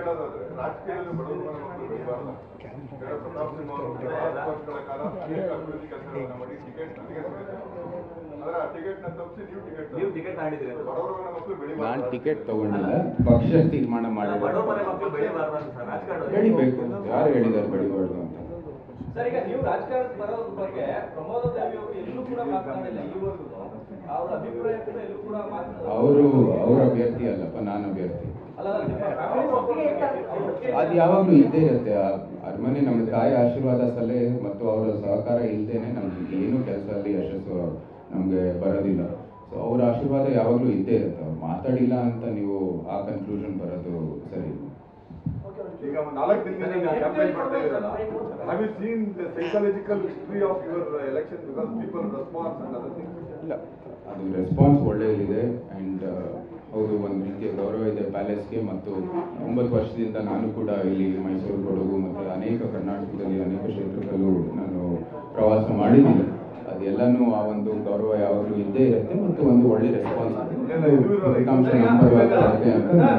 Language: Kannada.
ಹೇಳೋದಾದ್ರೆ ರಾಜಕೀಯದಲ್ಲಿ ಬಡವರ ಮನೆ ಮಕ್ಕಳು ಬೆಳಿಬಾರಲ್ಲ. ಪ್ರತಾಪ್ ಸಿಂಹ ಅವರು 6 ವರ್ಷಗಳ ಕಾಲ ಅಭಿವೃದ್ಧಿ ಕೆಲಸಗಳನ್ನ ಮಾಡಿ ಟಿಕೆಟ್ ಅದರ ಟಿಕೆಟ್ ನ ತಪ್ಪಿಸಿ ನೀವು ಟಿಕೆಟ್ ಮಾಡಿದ್ರಿ. ಬಡವರ ಮನೆ ಮಕ್ಕಳು ಬೆಳಿಬಾರದು. ನಾನು ಟಿಕೆಟ್ ತಗೊಂಡಿಲ್ಲ, ಪಕ್ಷ ತೀರ್ಮಾನ ಮಾಡಿ ಬೆಳಿಬೇಕು. ಯಾರು ಹೇಳಿದ್ದಾರೆ ಬೆಳಿಬಾರ್ದು ಅಂತ? ಸರ್, ಈಗ ನೀವು ರಾಜಕಾರಣಕ್ಕೆ ಬರೋದ್ರ ಬಗ್ಗೆ ಪ್ರಮೋದ ದೇವಿ ಅವರು ಎಲ್ಲೂ ಕೂಡ ಮಾತನಾಡಿಲ್ಲ. ಈವರೆಗೂ ಅವರ ಅಭಿಪ್ರಾಯ ಕೂಡ ಎಲ್ಲೂ ಕೂಡ ಅವರು ಅಭ್ಯರ್ಥಿ ಅಲ್ಲಪ್ಪ, ನಾನು ಅಭ್ಯರ್ಥಿ. ಅದು ಯಾವಾಗಲೂ ಇದ್ದೇ ಇರುತ್ತೆ. ಅರಮನೆ ನಮ್ಮ ತಾಯಿ ಆಶೀರ್ವಾದ ಸಲಹೆ ಮತ್ತು ಅವರ ಸಹಕಾರ ಇಲ್ಲದೇನೆ ನಮ್ಗೆ ಏನು ಕೆಲಸದಲ್ಲಿ ಯಶಸ್ಸು ನಮಗೆ ಬರೋದಿಲ್ಲ. ಸೊ ಅವರ ಆಶೀರ್ವಾದ ಯಾವಾಗಲೂ ಇದ್ದೇ ಇರುತ್ತೆ. ಅವ್ರು ಮಾತಾಡಿಲ್ಲ ಅಂತ ನೀವು ಆ ಕನ್ಕ್ಲೂಷನ್ ಬರೋದು ಸರಿ. ಈಗ 4 ದಿನದಿಂದ ಕ್ಯಾಂಪೇನ್ ಮಾಡ್ತಾ ಇದ್ದೀರಲ್ಲ, have you seen the psychological history of your election because people response and other things? ಇಲ್ಲ, ಅದು ರೆಸ್ಪಾನ್ಸ್ ಒಳ್ಳೆಯದಿದೆ. ಆ್ಯಂಡ್ ಹೌದು, ಒಂದು ರೀತಿಯ ಗೌರವ ಇದೆ ಪ್ಯಾಲೇಸ್ಗೆ. ಮತ್ತು 9 ವರ್ಷದಿಂದ ನಾನು ಕೂಡ ಇಲ್ಲಿ ಮೈಸೂರು, ಕೊಡಗು ಮತ್ತು ಅನೇಕ ಕರ್ನಾಟಕದಲ್ಲಿ ಅನೇಕ ಕ್ಷೇತ್ರದಲ್ಲೂ ನಾನು ಪ್ರವಾಸ ಮಾಡಿದ್ದೀನಿ. ಅದೆಲ್ಲನೂ ಆ ಒಂದು ಗೌರವ ಯಾವಾಗಲೂ ಇದ್ದೇ ಇರುತ್ತೆ ಮತ್ತು ಒಂದು ಒಳ್ಳೆ ರೆಸ್ಪಾನ್ಸ್ ಇದೆ.